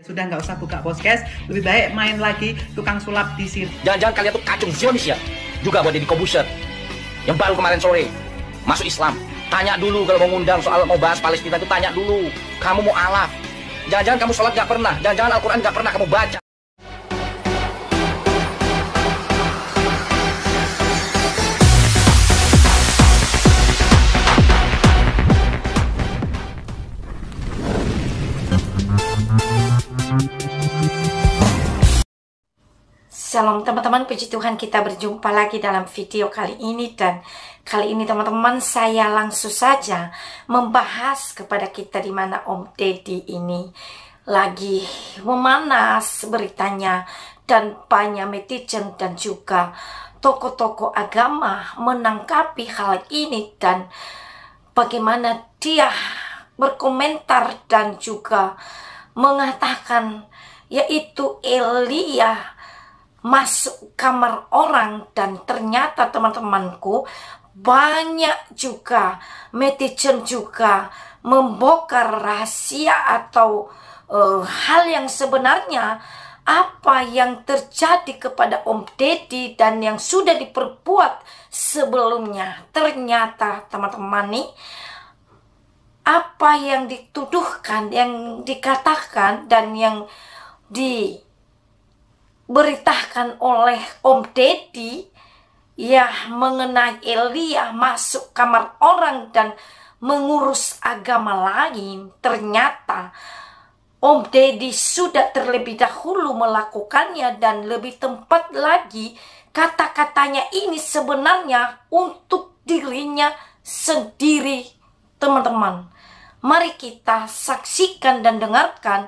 Sudah nggak usah buka podcast, lebih baik main lagi tukang sulap di sini. Jangan-jangan kalian tuh kacung Zionis ya? Juga buat Deddy Corbuzier yang baru kemarin sore masuk Islam. Tanya dulu kalau mau ngundang soal mau bahas Palestina itu, tanya dulu. Kamu mau alaf? Jangan-jangan kamu sholat nggak pernah? Jangan-jangan Al-Quran nggak pernah kamu baca? Shalom teman-teman, puji Tuhan, kita berjumpa lagi dalam video kali ini. Dan kali ini teman-teman, saya langsung saja membahas kepada kita di mana Om Deddy ini lagi memanas beritanya. Dan banyak netizen dan juga tokoh-tokoh agama menanggapi hal ini. Dan bagaimana dia berkomentar dan juga mengatakan yaitu Elia masuk kamar orang. Dan ternyata teman-temanku, banyak juga netizen juga membongkar rahasia atau hal yang sebenarnya apa yang terjadi kepada Om Deddy dan yang sudah diperbuat sebelumnya. Ternyata teman-teman nih, apa yang dituduhkan, yang dikatakan dan yang diberitakan oleh Om Deddy ya mengenai Elia masuk kamar orang dan mengurus agama lain, ternyata Om Deddy sudah terlebih dahulu melakukannya. Dan lebih tepat lagi, kata-katanya ini sebenarnya untuk dirinya sendiri. Teman-teman, mari kita saksikan dan dengarkan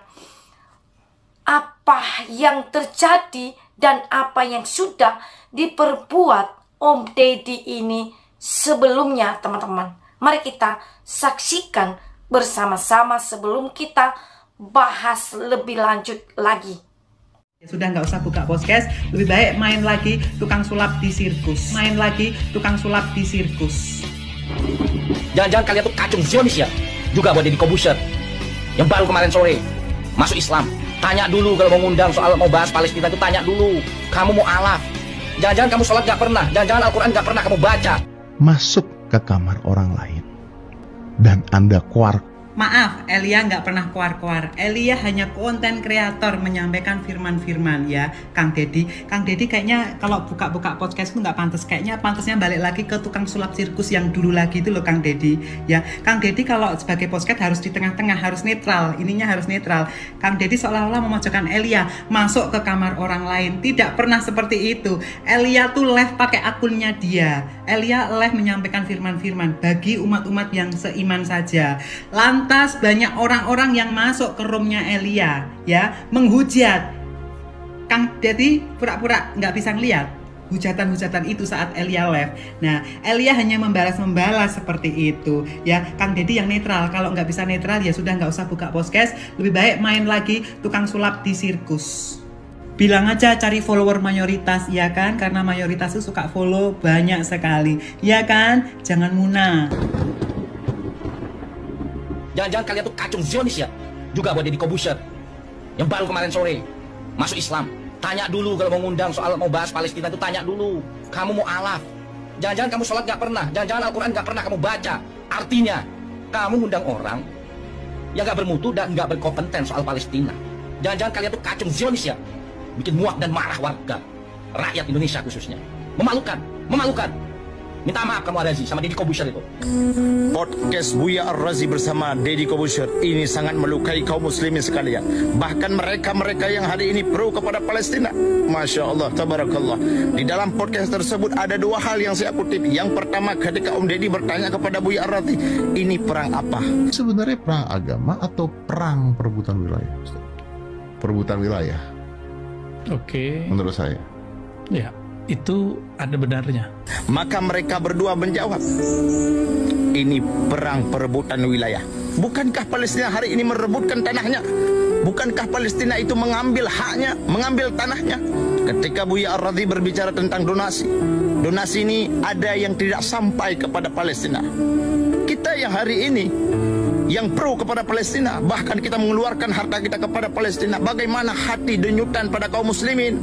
apa yang terjadi dan apa yang sudah diperbuat Om Deddy ini sebelumnya, teman-teman. Mari kita saksikan bersama-sama sebelum kita bahas lebih lanjut lagi. Sudah nggak usah buka podcast, lebih baik main lagi tukang sulap di sirkus. Main lagi tukang sulap di sirkus. Jangan-jangan kalian tuh kacung Zionis ya? Juga buat Deddy Corbuzier yang baru kemarin sore masuk Islam. Tanya dulu kalau mau ngundang soal mau bahas Palestina itu, tanya dulu. Kamu mau alaf? Jangan-jangan kamu sholat nggak pernah? Jangan-jangan Al-Quran nggak pernah kamu baca? Masuk ke kamar orang lain dan Anda keluar. Maaf, Elia nggak pernah keluar-keluar. Elia hanya konten kreator menyampaikan firman-firman ya, Kang Deddy. Kang Deddy kayaknya kalau buka-buka podcast itu nggak pantas. Kayaknya pantasnya balik lagi ke tukang sulap sirkus yang dulu lagi itu loh, Kang Deddy. Ya, Kang Deddy kalau sebagai podcast harus di tengah-tengah, harus netral. Ininya harus netral. Kang Deddy seolah-olah memojokkan Elia masuk ke kamar orang lain. Tidak pernah seperti itu. Elia tuh live pakai akunnya dia. Elia live menyampaikan firman-firman bagi umat-umat yang seiman saja. Lantas banyak orang-orang yang masuk ke roomnya Elia ya, menghujat. Kang Deddy pura-pura nggak bisa ngeliat hujatan-hujatan itu saat Elia live. Nah, Elia hanya membalas seperti itu ya. Kang Deddy yang netral. Kalau nggak bisa netral ya sudah nggak usah buka podcast, lebih baik main lagi tukang sulap di sirkus. Bilang aja cari follower mayoritas, ya kan? Karena mayoritas itu suka follow banyak sekali, ya kan? Jangan munah. Jangan-jangan kalian tuh kacung Zionis ya? Juga buat Deddy Corbuzier yang baru kemarin sore masuk Islam. Tanya dulu kalau mau ngundang soal mau bahas Palestina itu, tanya dulu. Kamu mau alaf? Jangan-jangan kamu sholat nggak pernah? Jangan-jangan Al-Quran nggak pernah kamu baca? Artinya kamu ngundang orang yang nggak bermutu dan nggak berkompeten soal Palestina. Jangan-jangan kalian tuh kacung Zionis ya? Bikin muak dan marah warga, rakyat Indonesia khususnya. Memalukan, memalukan. Minta maaf kamu Ar-Razi sama Deddy Corbuzier itu. Podcast Buya Ar-Razi bersama Deddy Corbuzier ini sangat melukai kaum muslimin sekalian. Bahkan mereka-mereka yang hari ini pro kepada Palestina. Masya Allah, tabarakallah. Di dalam podcast tersebut ada dua hal yang saya kutip. Yang pertama, ketika Om Deddy bertanya kepada Buya Ar-Razi, ini perang apa? Sebenarnya perang agama atau perang perebutan wilayah? Perebutan wilayah. Oke. Menurut saya. Ya, itu ada benarnya. Maka mereka berdua menjawab, ini perang perebutan wilayah. Bukankah Palestina hari ini merebutkan tanahnya? Bukankah Palestina itu mengambil haknya, mengambil tanahnya? Ketika Buya Ar-Razi berbicara tentang donasi, donasi ini ada yang tidak sampai kepada Palestina. Kita yang hari ini yang pro kepada Palestina. Bahkan kita mengeluarkan harta kita kepada Palestina. Bagaimana hati denyutan pada kaum muslimin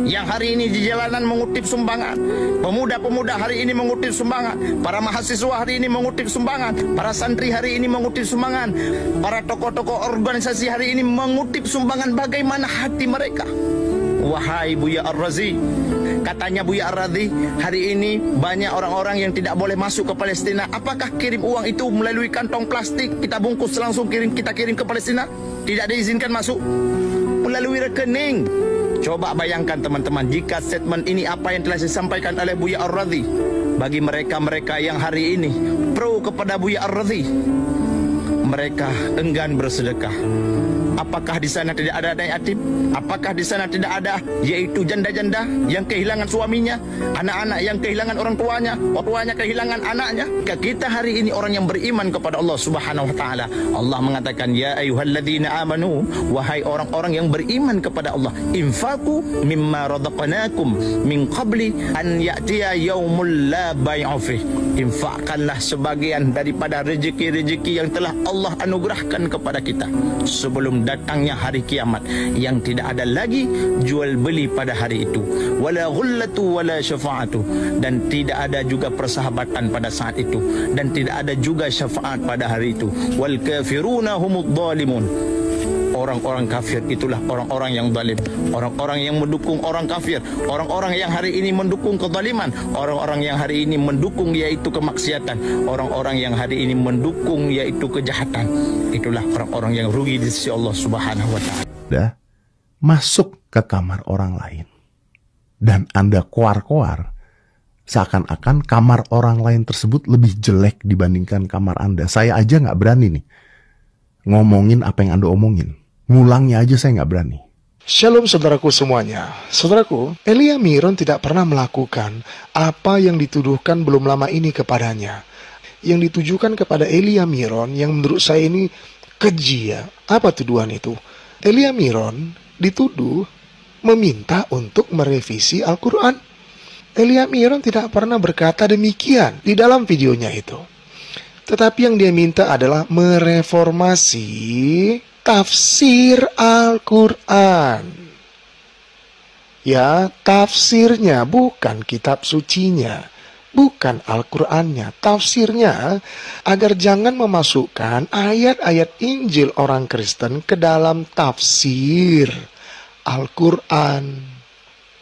yang hari ini di jalanan mengutip sumbangan. Pemuda-pemuda hari ini mengutip sumbangan. Para mahasiswa hari ini mengutip sumbangan. Para santri hari ini mengutip sumbangan. Para tokoh-tokoh organisasi hari ini mengutip sumbangan. Bagaimana hati mereka? Wahai Buya Ar-Razi, katanya Buya Ar-Razi, hari ini banyak orang-orang yang tidak boleh masuk ke Palestina. Apakah kirim uang itu melalui kantong plastik, kita bungkus langsung kita kirim ke Palestina? Tidak diizinkan masuk melalui rekening. Coba bayangkan teman-teman, jika statement ini apa yang telah disampaikan oleh Buya Ar-Razi, bagi mereka-mereka yang hari ini pro kepada Buya Ar-Razi, mereka enggan bersedekah. Apakah di sana tidak ada anak yatim? Apakah di sana tidak ada yaitu janda-janda yang kehilangan suaminya, anak-anak yang kehilangan orang tuanya kehilangan anaknya? Kita hari ini orang yang beriman kepada Allah Subhanahu wa taala. Allah mengatakan, ya ayyuhalladzina amanu, wahai orang-orang yang beriman kepada Allah, infaqu mimma radaqnakum min qabli an ya'tiya yaumul la bai'u fih. Infakkanlah sebagian daripada rezeki-rezeki yang telah Allah anugerahkan kepada kita sebelum datangnya hari kiamat yang tidak ada lagi jual beli pada hari itu, wala ghullatu wala syafa'atu, dan tidak ada juga persahabatan pada saat itu, dan tidak ada juga syafaat pada hari itu. Wal kafiruna humudz zalimun. Orang-orang kafir itulah orang-orang yang zalim, orang-orang yang mendukung orang kafir, orang-orang yang hari ini mendukung kezaliman, orang-orang yang hari ini mendukung yaitu kemaksiatan, orang-orang yang hari ini mendukung yaitu kejahatan. Itulah orang-orang yang rugi di sisi Allah Subhanahu wa taala. Masuk ke kamar orang lain dan Anda koar-koar seakan-akan kamar orang lain tersebut lebih jelek dibandingkan kamar Anda. Saya aja nggak berani nih ngomongin apa yang Anda omongin. Ngulangnya aja saya nggak berani. Shalom saudaraku semuanya. Saudaraku, Elia Miron tidak pernah melakukan apa yang dituduhkan belum lama ini kepadanya. Yang ditujukan kepada Elia Miron yang menurut saya ini keji ya. Apa tuduhan itu? Elia Miron dituduh meminta untuk merevisi Al-Quran. Elia Miron tidak pernah berkata demikian di dalam videonya itu. Tetapi yang dia minta adalah mereformasi tafsir Al-Quran. Ya, tafsirnya, bukan kitab sucinya, bukan Al-Qurannya, tafsirnya, agar jangan memasukkan ayat-ayat Injil orang Kristen ke dalam tafsir Al-Quran.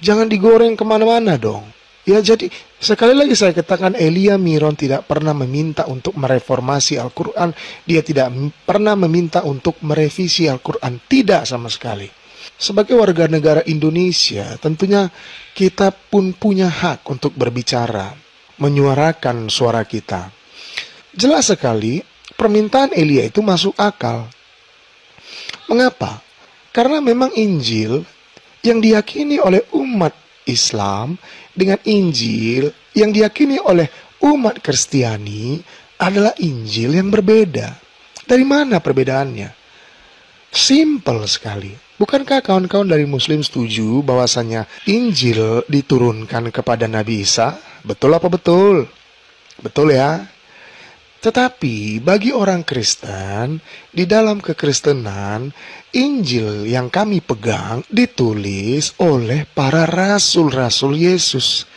Jangan digoreng kemana-mana dong. Ya, jadi sekali lagi saya katakan, Elia Miron tidak pernah meminta untuk mereformasi Al-Quran. Dia tidak pernah meminta untuk merevisi Al-Quran. Tidak sama sekali. Sebagai warga negara Indonesia, tentunya kita pun punya hak untuk berbicara, menyuarakan suara kita. Jelas sekali, permintaan Elia itu masuk akal. Mengapa? Karena memang Injil yang diyakini oleh umat Islam dengan Injil yang diyakini oleh umat Kristiani adalah Injil yang berbeda. Dari mana perbedaannya? Simple sekali. Bukankah kawan-kawan dari Muslim setuju bahwasanya Injil diturunkan kepada Nabi Isa? Betul apa betul? Betul ya? Tetapi bagi orang Kristen, di dalam kekristenan, Injil yang kami pegang ditulis oleh para rasul-rasul Yesus.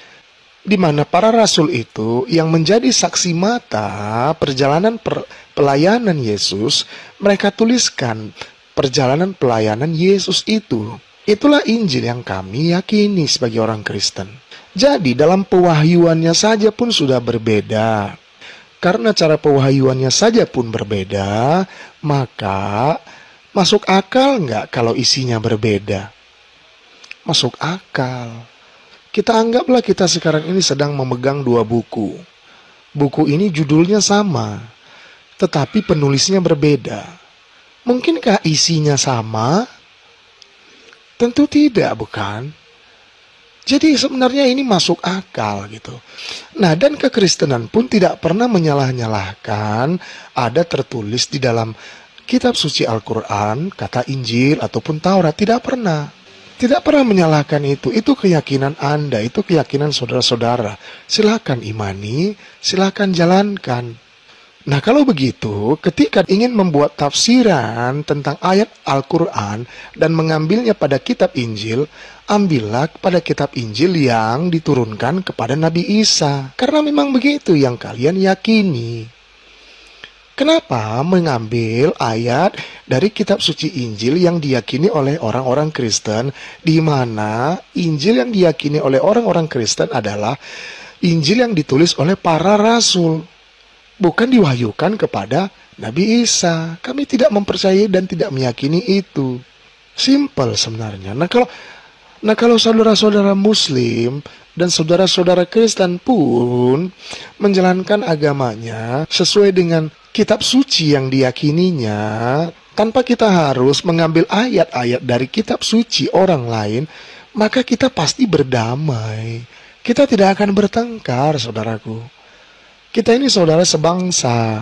Di mana para rasul itu yang menjadi saksi mata perjalanan pelayanan Yesus, mereka tuliskan perjalanan pelayanan Yesus itu. Itulah Injil yang kami yakini sebagai orang Kristen. Jadi dalam pewahyuannya saja pun sudah berbeda. Karena cara pewahyuannya saja pun berbeda, maka masuk akal nggak kalau isinya berbeda? Masuk akal. Kita anggaplah kita sekarang ini sedang memegang dua buku. Buku ini judulnya sama, tetapi penulisnya berbeda. Mungkinkah isinya sama? Tentu tidak, bukan? Jadi sebenarnya ini masuk akal gitu. Nah, dan kekristenan pun tidak pernah menyalah-nyalahkan ada tertulis di dalam kitab suci Al-Quran, kata Injil ataupun Taurat. Tidak pernah. Tidak pernah menyalahkan itu. Itu keyakinan Anda, itu keyakinan saudara-saudara. Silakan imani, silakan jalankan. Nah, kalau begitu, ketika ingin membuat tafsiran tentang ayat Al-Quran dan mengambilnya pada kitab Injil, ambillah pada kitab Injil yang diturunkan kepada Nabi Isa. Karena memang begitu yang kalian yakini. Kenapa mengambil ayat dari kitab suci Injil yang diyakini oleh orang-orang Kristen, di mana Injil yang diyakini oleh orang-orang Kristen adalah Injil yang ditulis oleh para rasul, bukan diwahyukan kepada Nabi Isa. Kami tidak mempercayai dan tidak meyakini itu. Simple sebenarnya. Nah kalau saudara-saudara Muslim dan saudara-saudara Kristen pun menjalankan agamanya sesuai dengan kitab suci yang diyakininya, tanpa kita harus mengambil ayat-ayat dari kitab suci orang lain, maka kita pasti berdamai. Kita tidak akan bertengkar, saudaraku. Kita ini saudara sebangsa.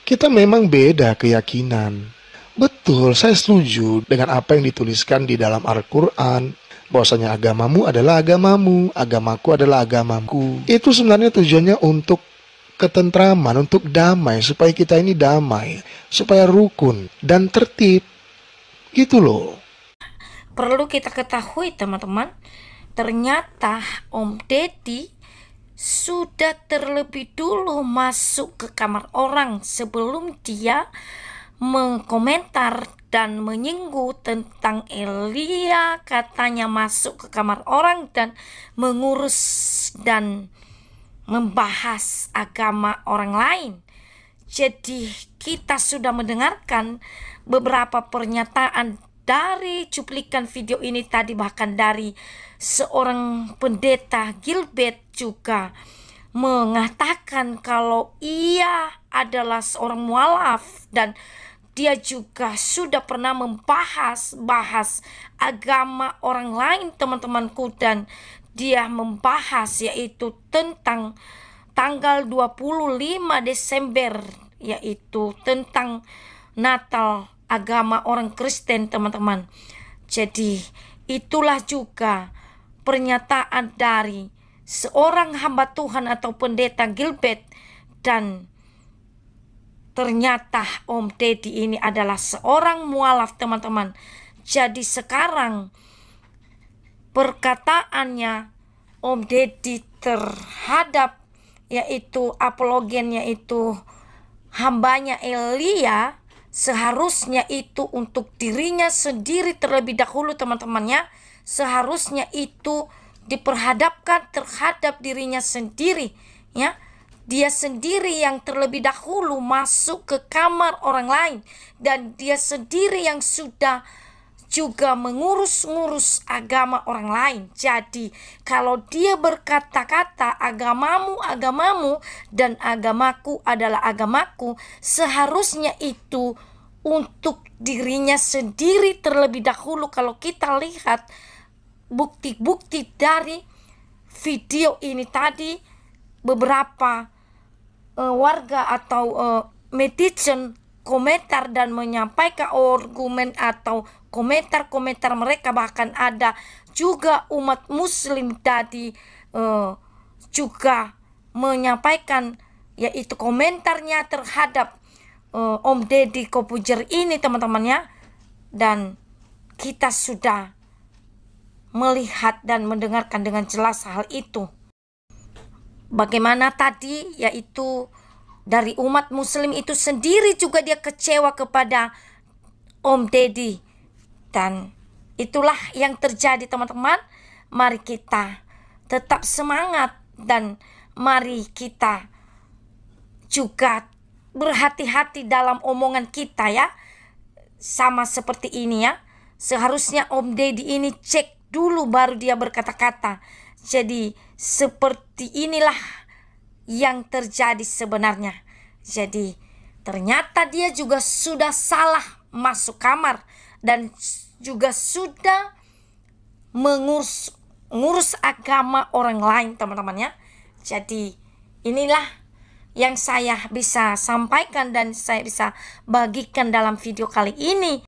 Kita memang beda keyakinan. Betul, saya setuju dengan apa yang dituliskan di dalam Al-Quran. Bahwasanya agamamu adalah agamamu, agamaku adalah agamaku. Itu sebenarnya tujuannya untuk ketentraman, untuk damai. Supaya kita ini damai, supaya rukun dan tertib. Gitu loh. Perlu kita ketahui teman-teman, ternyata Om Deddy sudah terlebih dulu masuk ke kamar orang sebelum dia mengkomentar dan menyinggung tentang Elia. Katanya masuk ke kamar orang dan mengurus dan membahas agama orang lain. Jadi kita sudah mendengarkan beberapa pernyataan dari cuplikan video ini tadi, bahkan dari seorang pendeta Gilbert juga mengatakan kalau ia adalah seorang mualaf dan dia juga sudah pernah bahas agama orang lain, teman-temanku, dan dia membahas yaitu tentang tanggal 25 Desember, yaitu tentang Natal agama orang Kristen, teman-teman. Jadi itulah juga pernyataan dari seorang hamba Tuhan atau pendeta Gilbert, dan ternyata Om Deddy ini adalah seorang mualaf, teman-teman. Jadi sekarang perkataannya Om Deddy terhadap yaitu apologen, yaitu hambanya Elia, seharusnya itu untuk dirinya sendiri terlebih dahulu, teman-temannya. Seharusnya itu diperhadapkan terhadap dirinya sendiri, ya. Dia sendiri yang terlebih dahulu masuk ke kamar orang lain, dan dia sendiri yang sudah juga mengurus-ngurus agama orang lain. Jadi kalau dia berkata-kata agamamu agamamu dan agamaku adalah agamaku, seharusnya itu untuk dirinya sendiri terlebih dahulu. Kalau kita lihat bukti-bukti dari video ini tadi, beberapa warga atau netizen komentar dan menyampaikan argumen atau komentar-komentar mereka. Bahkan ada juga umat muslim tadi juga menyampaikan yaitu komentarnya terhadap Om Deddy Corbuzier ini, teman-temannya. Dan kita sudah melihat dan mendengarkan dengan jelas hal itu. Bagaimana tadi yaitu dari umat muslim itu sendiri juga dia kecewa kepada Om Deddy. Dan itulah yang terjadi, teman-teman. Mari kita tetap semangat dan mari kita juga berhati-hati dalam omongan kita, ya. Sama seperti ini, ya. Seharusnya Om Deddy ini cek dulu baru dia berkata-kata. Jadi seperti inilah yang terjadi sebenarnya. Jadi ternyata dia juga sudah salah masuk kamar dan juga sudah mengurus agama orang lain, teman-temannya. Jadi inilah yang saya bisa sampaikan dan saya bisa bagikan dalam video kali ini.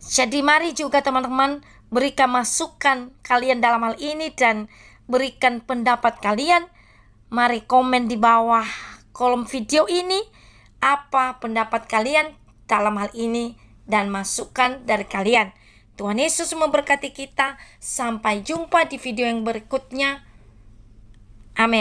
Jadi mari juga teman-teman berikan masukan kalian dalam hal ini dan berikan pendapat kalian. Mari komen di bawah kolom video ini apa pendapat kalian dalam hal ini dan masukan dari kalian. Tuhan Yesus memberkati kita. Sampai jumpa di video yang berikutnya. Amin.